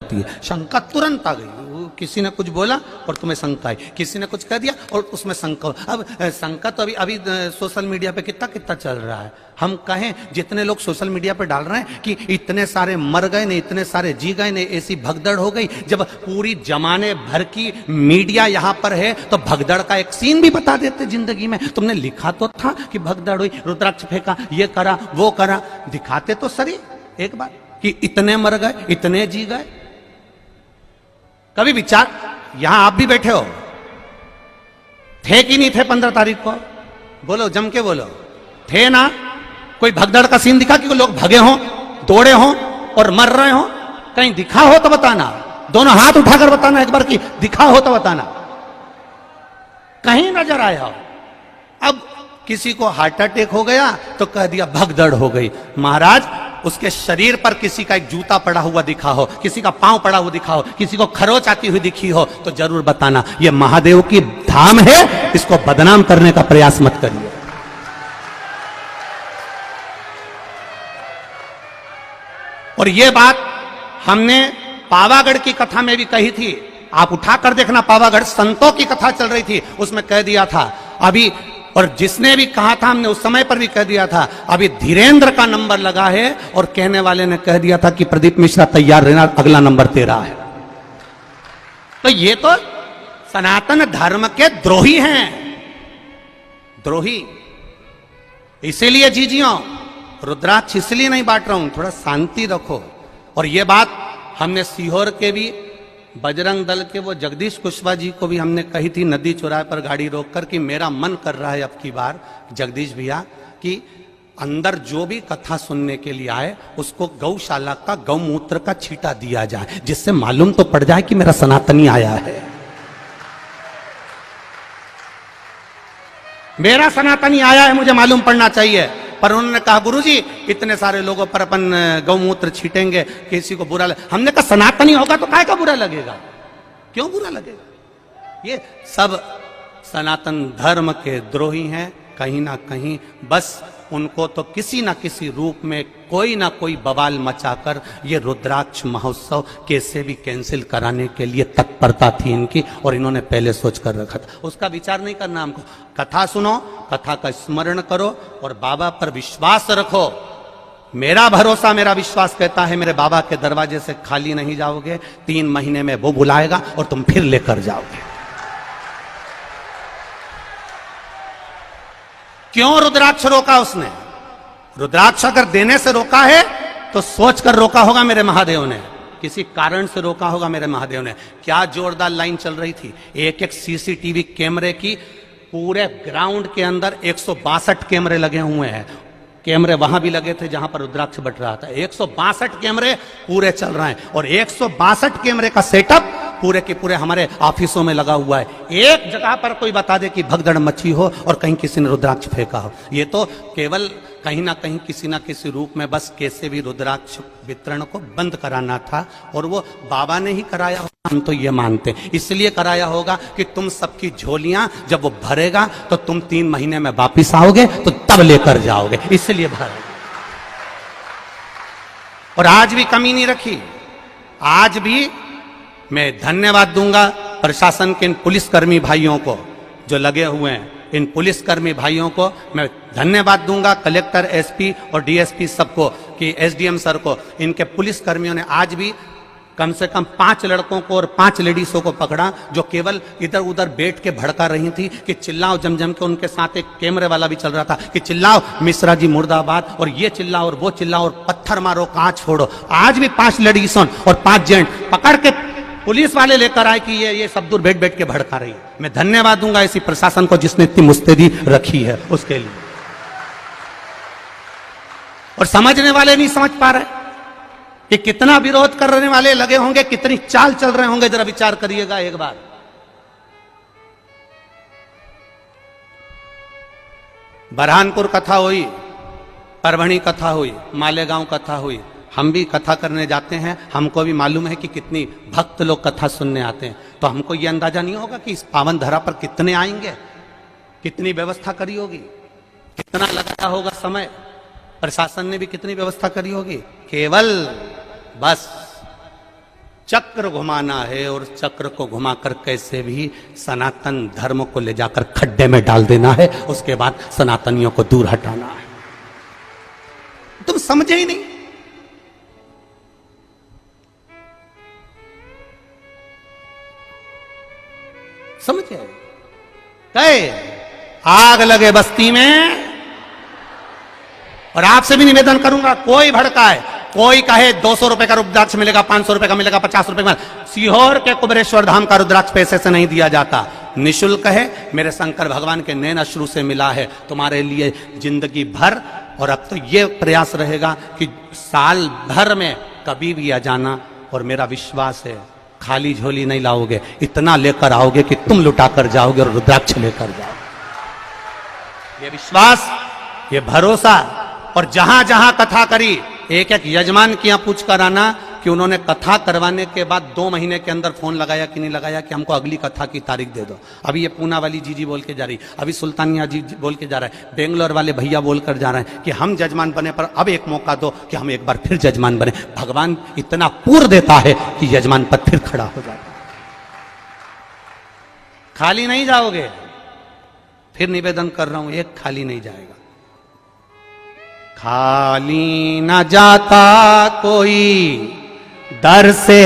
जाती है, शंका तुरंत आ गई। किसी ने कुछ बोला और तुम्हें शंका आई, किसी ने कुछ कह दिया और उसमें शंका। अब शंका तो अभी सोशल मीडिया पे कितना कितना चल रहा है। हम कहें जितने लोग सोशल मीडिया पे डाल रहे हैं कि इतने सारे मर गए ने, इतने सारे जी गए ने, ऐसी भगदड़ हो गई, जब पूरी जमाने भर की मीडिया यहां पर है तो भगदड़ का एक सीन भी बता देते जिंदगी में। तुमने लिखा तो था कि भगदड़ हुई, रुद्राक्ष फेंका, ये करा वो करा, दिखाते तो सही एक बार कि इतने मर गए, इतने जी गए। कभी विचार, यहां आप भी बैठे हो, थे कि नहीं थे 15 तारीख को? बोलो, जम के बोलो, थे ना? कोई भगदड़ का सीन दिखा कि लोग भगे हों, दौड़े हों और मर रहे हों? कहीं दिखा हो तो बताना, दोनों हाथ उठाकर बताना एक बार कि दिखा हो तो बताना, कहीं नजर आया हो। अब किसी को हार्ट अटैक हो गया तो कह दिया भगदड़ हो गई। महाराज, उसके शरीर पर किसी का एक जूता पड़ा हुआ दिखा हो, किसी का पांव पड़ा हुआ दिखा हो, किसी को खरोच आती हुई दिखी हो तो जरूर बताना। यह महादेव की धाम है, इसको बदनाम करने का प्रयास मत करिए। और यह बात हमने पावागढ़ की कथा में भी कही थी, आप उठाकर देखना, पावागढ़ संतों की कथा चल रही थी, उसमें कह दिया था अभी, और जिसने भी कहा था हमने उस समय पर भी कह दिया था, अभी धीरेन्द्र का नंबर लगा है और कहने वाले ने कह दिया था कि प्रदीप मिश्रा तैयार रहना, अगला नंबर तेरा है। तो ये तो सनातन धर्म के द्रोही हैं, द्रोही। इसीलिए जीजियों, रुद्राक्ष इसलिए नहीं बांट रहा हूं, थोड़ा शांति रखो। और ये बात हमने सीहोर के भी बजरंग दल के वो जगदीश कुशवाहा जी को भी हमने कही थी नदी चौराहे पर गाड़ी रोककर कि मेरा मन कर रहा है अब की बार जगदीश भैया कि अंदर जो भी कथा सुनने के लिए आए उसको गौशाला का गौमूत्र का छींटा दिया जाए, जिससे मालूम तो पड़ जाए कि मेरा सनातनी आया है, मेरा सनातनी आया है, मुझे मालूम पड़ना चाहिए। पर उन्होंने कहा गुरुजी इतने सारे लोगों पर अपन गौमूत्र छीटेंगे, किसी को बुरा लगे। हमने कहा सनातनी होगा तो काय का बुरा लगेगा, क्यों बुरा लगेगा? ये सब सनातन धर्म के द्रोही हैं कहीं ना कहीं। बस उनको तो किसी ना किसी रूप में कोई ना कोई बवाल मचाकर ये रुद्राक्ष महोत्सव कैसे भी कैंसिल कराने के लिए तत्परता थी इनकी, और इन्होंने पहले सोच कर रखा था। उसका विचार नहीं करना हमको। कथा सुनो, कथा का स्मरण करो और बाबा पर विश्वास रखो। मेरा भरोसा, मेरा विश्वास कहता है मेरे बाबा के दरवाजे से खाली नहीं जाओगे। 3 महीने में वो बुलाएगा और तुम फिर लेकर जाओगे। क्यों रुद्राक्ष रोका उसने? रुद्राक्ष अगर देने से रोका है तो सोच कर रोका होगा मेरे महादेव ने, किसी कारण से रोका होगा मेरे महादेव ने। क्या जोरदार लाइन चल रही थी, एक एक सीसीटीवी कैमरे की। पूरे ग्राउंड के अंदर 162 कैमरे लगे हुए हैं। कैमरे वहां भी लगे थे जहां पर रुद्राक्ष बट रहा था। 162 कैमरे पूरे चल रहे हैं और 162 कैमरे का सेटअप पूरे के पूरे हमारे ऑफिसों में लगा हुआ है। एक जगह पर कोई बता दे कि भगदड़ मची हो और कहीं किसी ने रुद्राक्ष फेंका हो, ये तो केवल कहीं ना कहीं किसी ना किसी रूप में बस कैसे भी रुद्राक्ष वितरण को बंद कराना था। और वो बाबा ने ही कराया होगा, हम तो ये मानते हैं। इसलिए कराया होगा कि तुम सबकी झोलियां जब वो भरेगा तो तुम 3 महीने में वापिस आओगे तो तब लेकर जाओगे, इसलिए भरेगा। और आज भी कमी नहीं रखी। आज भी मैं धन्यवाद दूंगा प्रशासन के इन पुलिसकर्मी भाइयों को जो लगे हुए हैं। इन पुलिसकर्मी भाइयों को मैं धन्यवाद दूंगा, कलेक्टर, एसपी और डीएसपी सबको, कि एसडीएम सर को। इनके पुलिसकर्मियों ने आज भी कम से कम 5 लड़कों को और 5 लेडीजों को पकड़ा जो केवल इधर उधर बैठ के भड़का रही थी कि चिल्लाओ जम के। उनके साथ एक कैमरे वाला भी चल रहा था कि चिल्लाओ मिश्रा जी मुर्दाबाद, और ये चिल्लाओ और वो चिल्लाओ और पत्थर मारो, कांच फोड़ो। आज भी 5 लेडीजों और 5 जेंट पकड़ के पुलिस वाले लेकर आए कि ये सब दूर बैठ के भड़का रही है। मैं धन्यवाद दूंगा इसी प्रशासन को जिसने इतनी मुस्तैदी रखी है उसके लिए। और समझने वाले नहीं समझ पा रहे कि कितना विरोध करने वाले लगे होंगे, कितनी चाल चल रहे होंगे, जरा विचार करिएगा एक बार। बरहानपुर कथा हुई, परभणी कथा हुई, मालेगांव कथा हुई। हम भी कथा करने जाते हैं, हमको भी मालूम है कि कितनी भक्त लोग कथा सुनने आते हैं। तो हमको ये अंदाजा नहीं होगा कि इस पावन धरा पर कितने आएंगे, कितनी व्यवस्था करी होगी, कितना लगाया होगा समय, प्रशासन ने भी कितनी व्यवस्था करी होगी। केवल बस चक्र घुमाना है और चक्र को घुमाकर कैसे भी सनातन धर्म को ले जाकर खड्डे में डाल देना है, उसके बाद सनातनियों को दूर हटाना है। तुम समझे ही नहीं। समझे? कहे आग लगे बस्ती में। और आपसे भी निवेदन करूंगा, कोई भड़काए, कोई कहे 200 रुपए का रुद्राक्ष मिलेगा, 500 रुपए का मिलेगा, 50 रुपए का, सीहोर के कुबेरेश्वर धाम का रुद्राक्ष पैसे से नहीं दिया जाता, निशुल्क है, मेरे शंकर भगवान के नैन अश्रु से मिला है तुम्हारे लिए जिंदगी भर। और अब तो ये प्रयास रहेगा कि साल भर में कभी भी आ जाना, और मेरा विश्वास है खाली झोली नहीं लाओगे, इतना लेकर आओगे कि तुम लुटा कर जाओगे और रुद्राक्ष लेकर जाओगे। ये विश्वास, ये भरोसा। और जहां जहां कथा करी, एक एक यजमान की यहां पूछ कर आना कि उन्होंने कथा करवाने के बाद 2 महीने के अंदर फोन लगाया कि नहीं लगाया कि हमको अगली कथा की तारीख दे दो। अभी ये पूना वाली जीजी बोल के जा रही, अभी सुल्तानिया जी बोल के जा रहा है, बेंगलोर वाले भैया बोल कर जा रहे हैं कि हम जजमान बने पर अब एक मौका दो कि हम एक बार फिर जजमान बने। भगवान इतना पूर देता है कि यजमान पर फिर खड़ा हो जाता है। खाली नहीं जाओगे, फिर निवेदन कर रहा हूं, एक खाली नहीं जाएगा। खाली न जाता कोई दर से